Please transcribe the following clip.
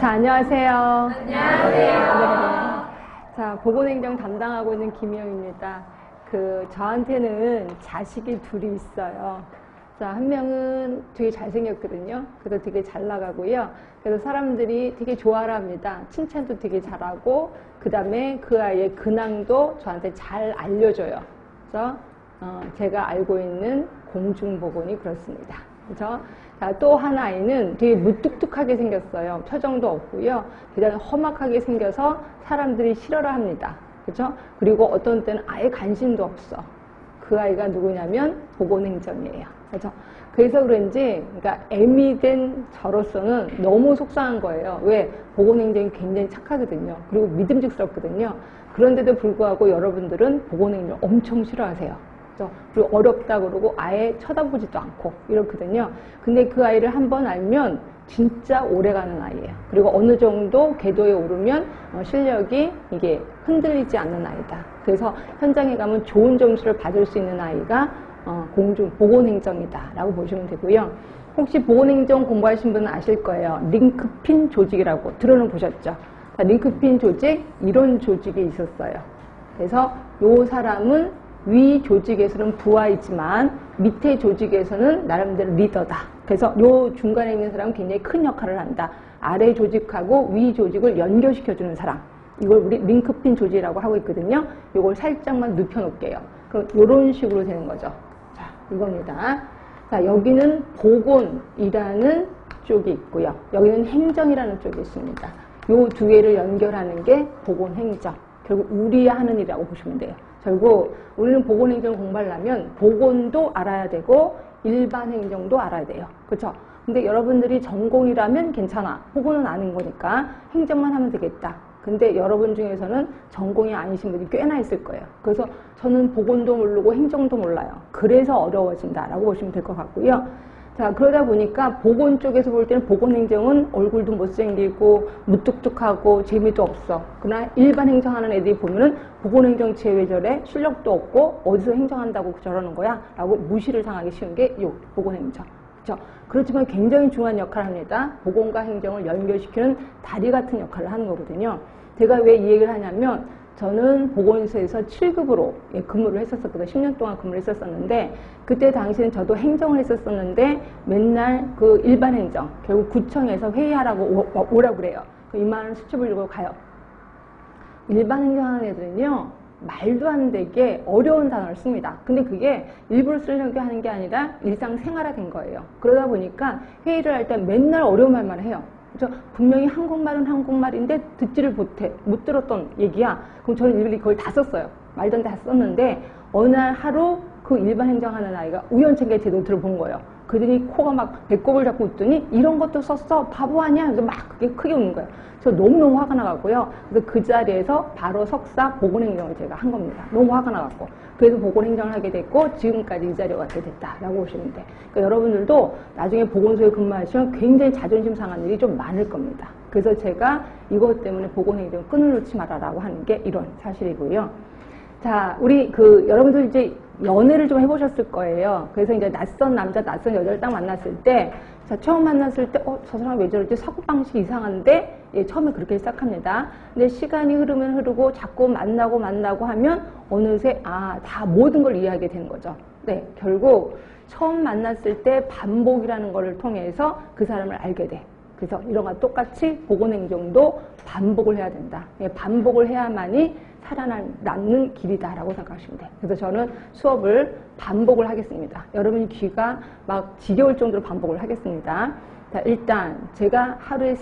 자, 안녕하세요. 안녕하세요. 네. 자, 보건행정 담당하고 있는 김희영입니다. 저한테는 자식이 둘이 있어요. 자, 한 명은 되게 잘생겼거든요. 그래서 되게 잘 나가고요. 그래서 사람들이 되게 좋아를 합니다. 칭찬도 되게 잘하고, 그 다음에 그 아이의 근황도 저한테 잘 알려줘요. 그래서 제가 알고 있는 공중보건이 그렇습니다. 그죠? 자, 또 한 아이는 되게 무뚝뚝하게 생겼어요. 표정도 없고요. 그다음에 험악하게 생겨서 사람들이 싫어를 합니다. 그죠? 그리고 어떤 때는 아예 관심도 없어. 그 아이가 누구냐면 보건행정이에요. 그죠? 그래서 그런지, 그러니까 애미 된 저로서는 너무 속상한 거예요. 왜? 보건행정이 굉장히 착하거든요. 그리고 믿음직스럽거든요. 그런데도 불구하고 여러분들은 보건행정 엄청 싫어하세요. 그리고 어렵다 그러고 아예 쳐다보지도 않고 이렇거든요. 근데 그 아이를 한번 알면 진짜 오래가는 아이예요. 그리고 어느 정도 궤도에 오르면 실력이 이게 흔들리지 않는 아이다. 그래서 현장에 가면 좋은 점수를 받을 수 있는 아이가 보건행정이다 라고 보시면 되고요. 혹시 보건행정 공부하신 분은 아실 거예요. 링크핀 조직이라고 들어는 보셨죠? 링크핀 조직, 이런 조직이 있었어요. 그래서 이 사람은 위 조직에서는 부하이지만 밑에 조직에서는 나름대로 리더다. 그래서 요 중간에 있는 사람은 굉장히 큰 역할을 한다. 아래 조직하고 위 조직을 연결시켜주는 사람. 이걸 우리 링크핀 조직이라고 하고 있거든요. 이걸 살짝만 눕혀놓을게요. 그럼 이런 식으로 되는 거죠. 자, 이겁니다. 자, 여기는 보건이라는 쪽이 있고요. 여기는 행정이라는 쪽이 있습니다. 요 두 개를 연결하는 게 보건행정. 결국 우리 하는 일이라고 보시면 돼요. 결국 우리는 보건행정 공부하려면 보건도 알아야 되고 일반 행정도 알아야 돼요. 그렇죠? 근데 여러분들이 전공이라면 괜찮아. 보건은 아는 거니까 행정만 하면 되겠다. 근데 여러분 중에서는 전공이 아니신 분이 꽤나 있을 거예요. 그래서 저는 보건도 모르고 행정도 몰라요. 그래서 어려워진다라고 보시면 될 것 같고요. 자, 그러다 보니까 보건 쪽에서 볼 때는 보건행정은 얼굴도 못생기고 무뚝뚝하고 재미도 없어. 그러나 일반 행정하는 애들이 보면은 보건행정 쟤왜 저래? 실력도 없고 어디서 행정한다고 저러는 거야? 라고 무시를 당하기 쉬운 게 요 보건행정. 그렇죠? 그렇지만 굉장히 중요한 역할을 합니다. 보건과 행정을 연결시키는 다리 같은 역할을 하는 거거든요. 제가 왜 이 얘기를 하냐면 저는 보건소에서 7급으로 근무를 했었거든요. 10년 동안 근무를 했었는데 그때 당시에는 저도 행정을 했었는데 맨날 그 일반 행정, 결국 구청에서 회의하라고 오라고 그래요. 이만한 수첩을 들고 가요. 일반 행정하는 애들은요, 말도 안 되게 어려운 단어를 씁니다. 근데 그게 일부러 쓰려고 하는 게 아니라 일상생활화 된 거예요. 그러다 보니까 회의를 할 때 맨날 어려운 말만 해요. 그렇죠? 분명히 한국말은 한국말인데 듣지를 못해. 못 들었던 얘기야. 그럼 저는 일일이 그걸 다 썼어요. 말도 안 돼 다 썼는데 어느 날 하루 그 일반 행정하는 아이가 우연찮게 제 노트를 본 거예요. 그들이 코가 막 배꼽을 잡고 웃더니 이런 것도 썼어? 바보 아니야? 그래서 막 그게 크게 웃는 거예요. 저 너무너무 화가 나가고요. 그래서 그 자리에서 바로 석사 보건행정을 제가 한 겁니다. 너무 화가 나갖고. 그래서 보건행정을 하게 됐고 지금까지 이 자리에 왔게 됐다라고 보시면 돼. 그러니까 여러분들도 나중에 보건소에 근무하시면 굉장히 자존심 상한 일이 좀 많을 겁니다. 그래서 제가 이것 때문에 보건행정 끈을 놓지 말아라고 하는 게 이런 사실이고요. 자, 우리 여러분들 이제 연애를 좀 해보셨을 거예요. 그래서 이제 낯선 남자, 낯선 여자를 딱 만났을 때, 자, 처음 만났을 때, 저 사람 왜 저러지? 사고방식이 이상한데? 예, 처음에 그렇게 시작합니다. 근데 시간이 흐르면 흐르고 자꾸 만나고 하면 어느새, 다 모든 걸 이해하게 되는 거죠. 네, 결국 처음 만났을 때 반복이라는 거를 통해서 그 사람을 알게 돼. 그래서 이런 거 똑같이 보건행정도 반복을 해야 된다. 예, 반복을 해야만이 살아남는 길이다라고 생각하시면 돼요. 그래서 저는 수업을 반복을 하겠습니다. 여러분이 귀가 막 지겨울 정도로 반복을 하겠습니다. 자, 일단 제가 하루에